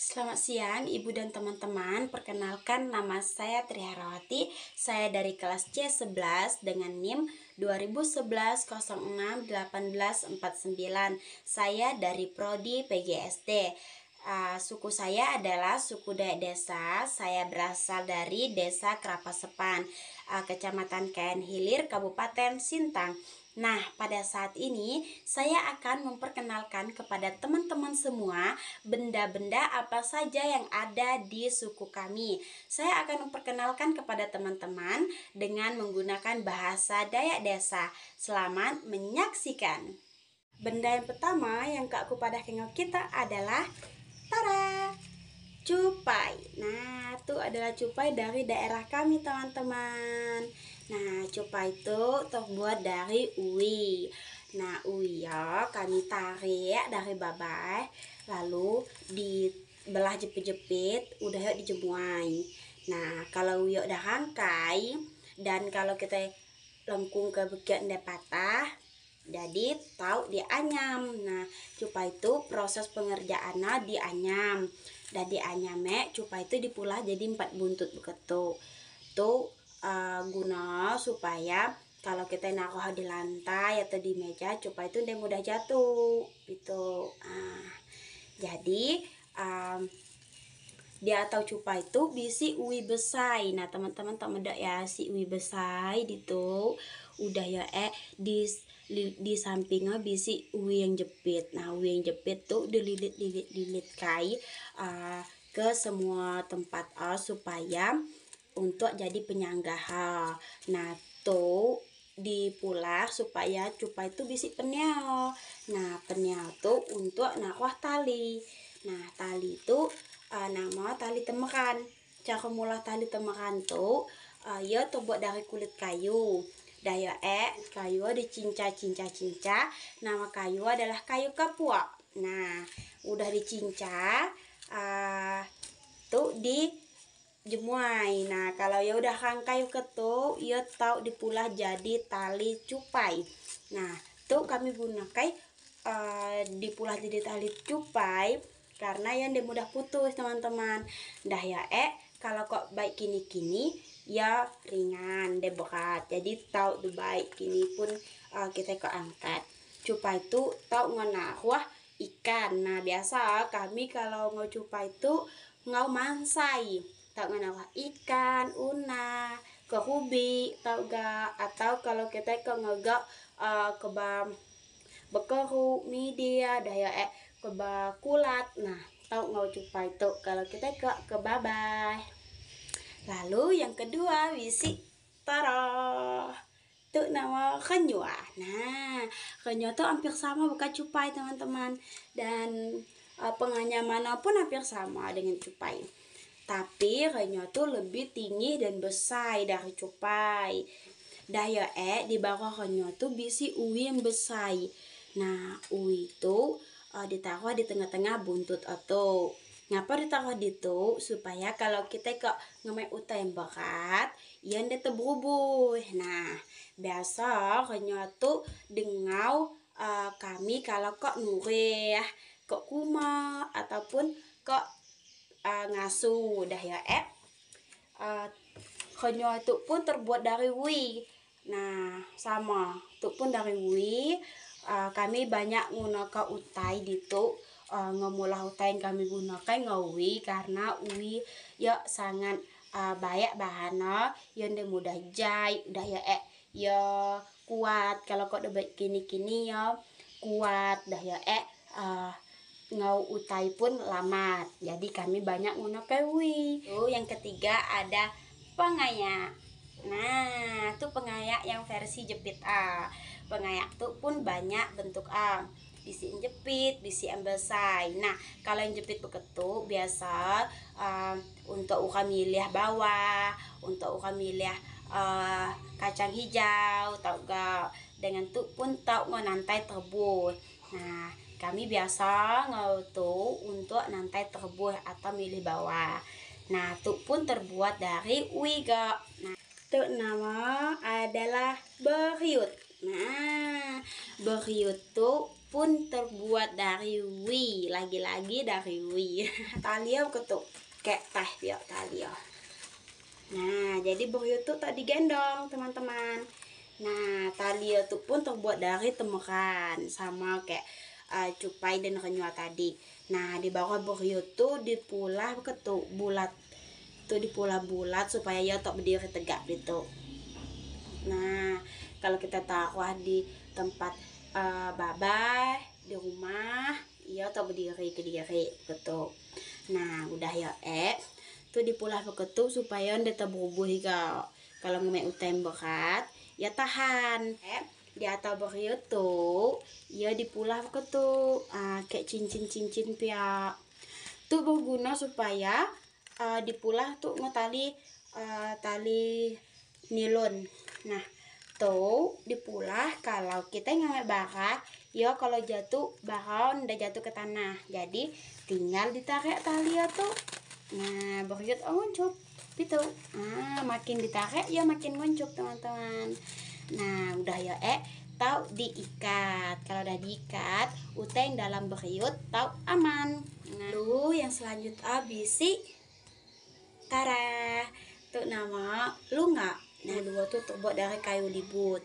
Selamat siang Ibu dan teman-teman. Perkenalkan nama saya Tri Herawati. Saya dari kelas C11 dengan NIM 2011-06-1849. Saya dari Prodi PGSD. Suku saya adalah suku Dayak Desa. Saya berasal dari Desa Kerapasepan, Kecamatan Kayan Hilir, Kabupaten Sintang. Nah, pada saat ini saya akan memperkenalkan kepada teman-teman semua benda-benda apa saja yang ada di suku kami. Saya akan memperkenalkan kepada teman-teman dengan menggunakan bahasa Dayak Desa. Selamat menyaksikan. Benda yang pertama yang aku pada kengok kita adalah tara, cupai. Nah, itu adalah cupai dari daerah kami, teman-teman. Nah, cupai itu terbuat dari uwi. Nah, uwi ya kami tarik dari babai, lalu dibelah jepit-jepit, udah yuk dijemuai. Nah, kalau yuk udah rangkai dan kalau kita lengkung ke bagian dia patah, jadi tahu dianyam. Nah, cupai itu proses pengerjaannya dianyam. Dan dianyame cupai itu dipulah jadi 4 buntut begitu. Tuh guna supaya kalau kita naruh di lantai atau di meja, cupai itu dia mudah jatuh gitu. Jadi dia atau cupai itu bisi uwi besai. Nah, teman-teman tak medak ya si uwi besai itu udah ya di sampingnya bisi uwi yang jepit. Nah, uwi yang jepit tuh dililit kai ke semua tempat supaya untuk jadi penyangga. Nah, tuh dipulah supaya cupai itu bisi peniau. Nah, peniau tuh untuk naruh tali. Nah, tali itu nama tali temekan. Cara mula tali temekan tuh ya terbuat dari kulit kayu. Daya kayu dicinca. Nama kayu adalah kayu kapua. Nah, udah dicinca tuh jemuai. Nah, kalau ya udah rangkai ketuk, ya tahu dipulah jadi tali cupai. Nah, tuh kami gunakan dipulah jadi tali cupai karena yang dia mudah putus, teman-teman. Dah ya kalau kok baik kini ya ringan, deh berat. Jadi tahu tuh baik kini pun kita kok angkat. Cupai itu tahu wah ikan. Nah, biasa kami kalau ngau cupai itu ngau mansai. Tahu wah ikan, una, kerubi, tahu gak? Atau kalau kita ke ngegak kebam bekeru, media, daya keba kulat. Nah, tahu ngau cupai itu kalau kita ke babai. Lalu yang kedua wisi taro. Itu nama kenyua. Nah, kenyua itu hampir sama bukan cupai, teman-teman. Dan penganyamannya pun hampir sama dengan cupai. Tapi kenyua itu lebih tinggi dan besar dari cupai. Daya di bawah kenyua itu bisi uwi yang besar. Nah, uwi itu ditaruh di tengah-tengah buntut atau ngapa ditaruh di itu supaya kalau kita kok ngemai utai yang berat yang dia terbubuh. Nah, biasa kenyua tuh dengau kami kalau kok nure kok kuma ataupun kok ngasuh dah ya kenyua itu pun terbuat dari wi. Nah, sama itu pun dari wi. Kami banyak gunakan utai gitu. Ngemulah utai yang kami gunakan ngawi karena uwi ya sangat banyak bahannya yang dia mudah jahit udah ya kuat. Kalau kok udah kini ya kuat dah ya ngau utai pun lamat. Jadi kami banyak gunakan uwi. Yang ketiga ada pengayak. Nah, itu pengayak yang versi jepit pengayak tuh pun banyak bentuk bisi yang jepit, bisi yang besar. Nah, kalau yang jepit begitu biasa untuk uka milih bawah, untuk uka milih kacang hijau, tau gak? Dengan tuh pun tau nantai terbus. Nah, kami biasa tuh untuk nantai terbuh atau milih bawah. Nah, tuh pun terbuat dari uiga. Nah, tuh nama adalah beriut. Nah, beriut tuh pun terbuat dari wi, lagi-lagi dari wi. Talia ketuk kayak teh ya talia. Nah, jadi beriut tuh tak digendong teman-teman. Nah, talia tuh pun terbuat dari temukan sama kayak cupai dan renyah tadi. Nah, di bawah beriut tuh dipulah ketuk bulat tuh dipulah bulat supaya ya tak berdiri tegak gitu. Nah, kalau kita taruh di tempat babay di rumah, iya tak berdiri ke diri gitu. Nah, udah ya tuh dipulah begitu supaya ndak terbubuh kalau ngemek utem berat ya tahan di atas beriut tuh ya dipulah begitu kayak cincin-cincin pihak tuh berguna supaya dipulah tuh ngetali tali nilon. Nah, tuh dipulah kalau kita ngemek barat ya kalau jatuh bahan udah jatuh ke tanah. Jadi tinggal ditarik tali ya tuh. Nah, beriut nguncup gitu. Makin ditarik ya makin nguncup teman-teman. Nah, udah ya tahu diikat. Kalau udah diikat, uteng dalam beriut tahu aman. Nah, yang selanjutnya bisi tara tuh nama lunga. Nah, dua tuh terbuat dari kayu libut.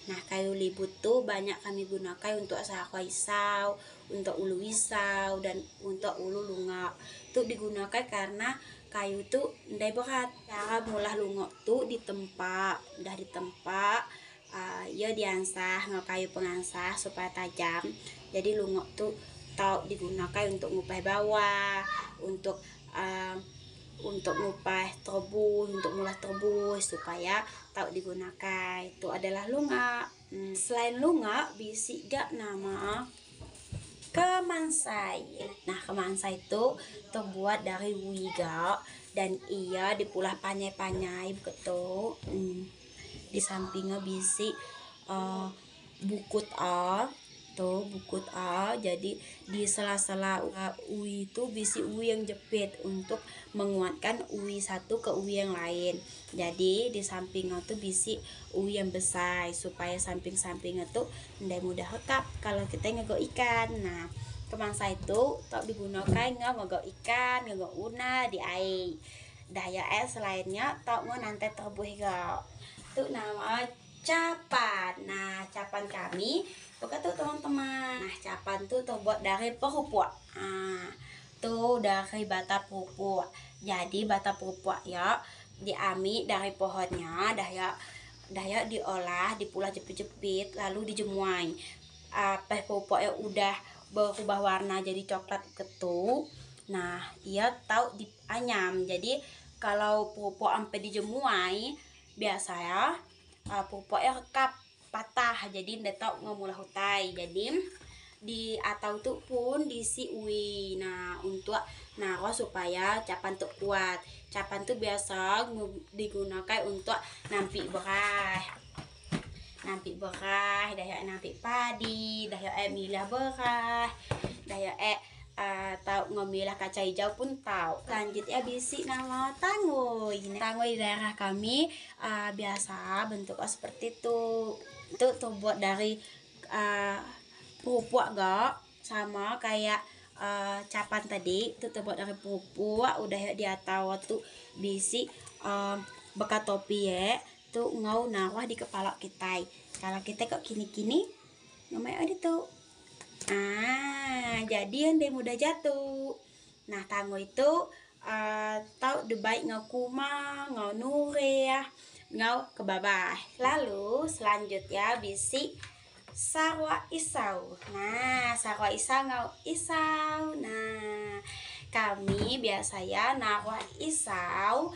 Nah, kayu libut tuh banyak kami gunakan untuk sakwa isau, untuk ulu isau, dan untuk ulu lunga. Tuh digunakan karena kayu tuh ndai berat. Cara mulah lunga tuh ditempa, udah ditempa, ya diansah nggak kayu pengansah supaya tajam. Jadi lunga tuh tahu digunakan untuk ngupai bawah, untuk ngupai terbus, untuk mulah terbus supaya tahu digunakan. Itu adalah lunga. Selain lunga bisi gak nama kemansai. Nah, kemansai itu terbuat dari wiga dan ia dipulah panyai-panyai begitu. Di sampingnya bisi bukut tuh bukut jadi di sela-sela ui itu bisi ui yang jepit untuk menguatkan ui satu ke ui yang lain. Jadi di sampingnya tuh bisi ui yang besar supaya samping-sampingnya tuh tidak mudah rekap kalau kita ngego ikan. Nah, kemangsa itu tak digunakan ngego ikan, ngego una di air. Daya selainnya tak mau nanti terbuh itu nama capan. Nah, capan kami begitu teman-teman. Nah, capan tuh terbuat dari pupuk. Tuh dari bata pupuk. Jadi bata pupuk ya diambil dari pohonnya, daya diolah, dipulah jepit-jepit, lalu dijemuai. Pupuk yang udah berubah warna jadi coklat ketuk. Nah, ia tahu dianyam. Jadi kalau pupuk sampai dijemuai biasanya pupuknya rekap patah jadi ndak tahu ngemulah hutai. Jadi di atau tuh pun diisi ui. Nah, untuk supaya capan tuh kuat. Capan tuh biasa digunakan untuk nampi berah. Nampi berah, daya nampi padi, daya milah berah, daya tahu ngemilah kaca hijau pun tahu. Selanjutnya bisi nama tangoy. Tangoy di daerah kami biasa bentuknya seperti itu. Itu terbuat dari pupuk gak sama kayak capan tadi. Itu terbuat dari pupuk udah di atas tuh bisi bekas topi ya. Tuh ngau naruh di kepala kita. Kalau kita kok kini-kini namanya ada tuh. Jadi yang dia mudah jatuh. Nah, tango itu tahu debaik ngau kuma, ngau nure ya, ngau ke bawah. Lalu selanjutnya bisi sarwa isau. Nah, sarwa isau ngau isau. Nah, kami biasanya naruh isau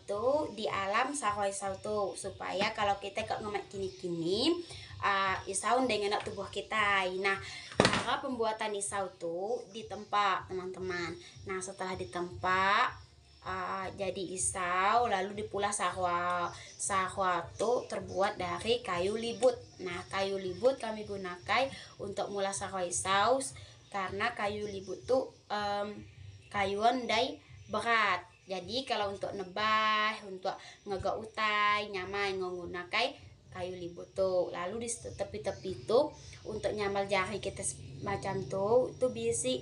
tuh di alam sarwa isau tuh supaya kalau kita kok ngemek kini-kini isau dengan tubuh kita. Nah, cara pembuatan isau tuh ditempa teman-teman. Nah, setelah ditempa jadi isau lalu dipulah sarwa. Sarwa tuh terbuat dari kayu libut. Nah, kayu libut kami gunakan untuk mulah sarwa isau karena kayu libut tuh kayuan dai berat. Jadi kalau untuk nebah, untuk ngegak utai, nyaman menggunakan kayu libut tuh. Lalu di tepi-tepi tuh untuk nyamal jari kita macam tuh itu bisi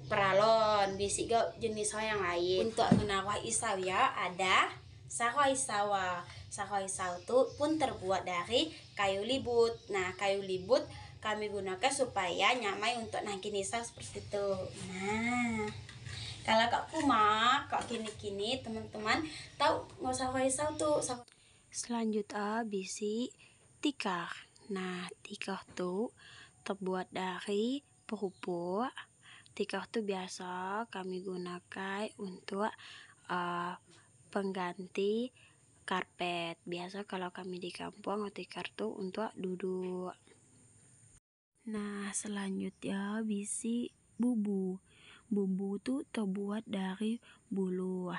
peralon, bisi gak jenis yang lain. Untuk menawar isau ya ada sawah isawa. Sawah isau tuh pun terbuat dari kayu libut. Nah, kayu libut kami gunakan supaya nyamai untuk nangkin isau seperti itu. Nah, kalau kak Puma, kak kini-kini teman-teman tahu nggak sawah isau tuh. Selanjutnya bisi tikar. Nah, tikar tuh terbuat dari pupuk. Tikar tuh biasa kami gunakan untuk pengganti karpet. Biasa kalau kami di kampung tikar tuh untuk duduk. Nah, selanjutnya bisi bubu. Bubu tuh terbuat dari bulu.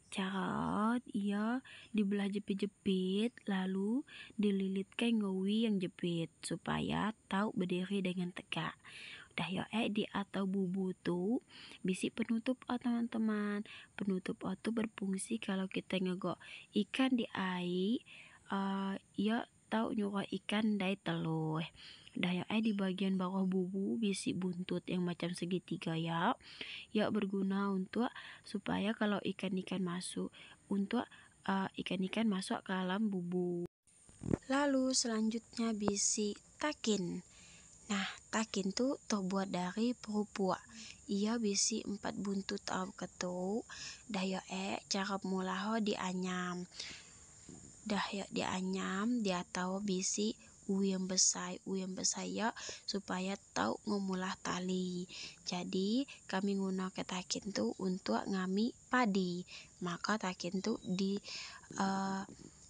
Cara ia dibelah jepit-jepit lalu dililitkan ngawi yang jepit supaya tahu berdiri dengan tegak. Udah ya di atau bubu tuh bisi penutup teman-teman. Penutup tuh berfungsi kalau kita ngegok ikan di air, ia tahu nyuruh ikan dari telur. Udah ya di bagian bawah bubu bisi buntut yang macam segitiga ya. Ya berguna untuk supaya kalau ikan-ikan masuk untuk ikan-ikan masuk ke dalam bubu. Lalu selanjutnya bisi takin. Nah, takin tuh terbuat dari pupuk. Ia bisi 4 buntut ketuk. Dah ya cara mulaho dianyam. Dah ya dianyam dia tahu bisi uyam besar ya supaya tahu ngomulah tali. Jadi kami gunakan takin tuh untuk ngami padi. Maka takin tuh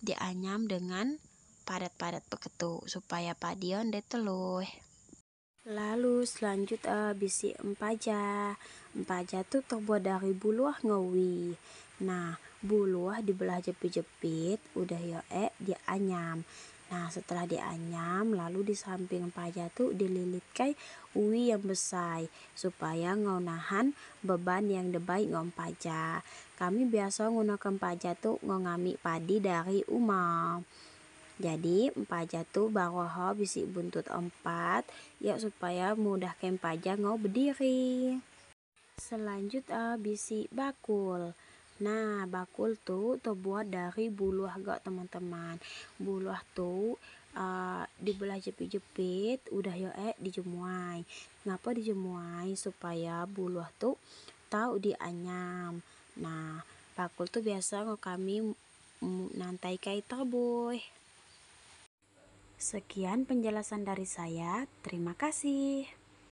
dianyam dengan padat-padat begitu supaya padion telur. Lalu selanjutnya bisi empaja. Empaja tuh terbuat dari buluah ngawi. Nah, buluah dibelah jepit-jepit, udah ya dianyam. Nah, setelah dianyam lalu di samping empaja tuh dililitkan uwi yang besar supaya nahan beban yang debai empaja. Kami biasa gunakan empaja tuh ngami padi dari umam. Jadi empaja tuh bawah bisi buntut 4 ya supaya mudah ke empaja berdiri. Selanjutnya bisi bakul. Nah, bakul tuh terbuat dari buluah gak teman-teman. Buluah tuh dibelah jepit-jepit, udah ya dijemuai. Ngapa dijemuai? Supaya buluah tuh tahu dianyam. Nah, bakul tuh biasa kami nantai kai terboy. Sekian penjelasan dari saya. Terima kasih.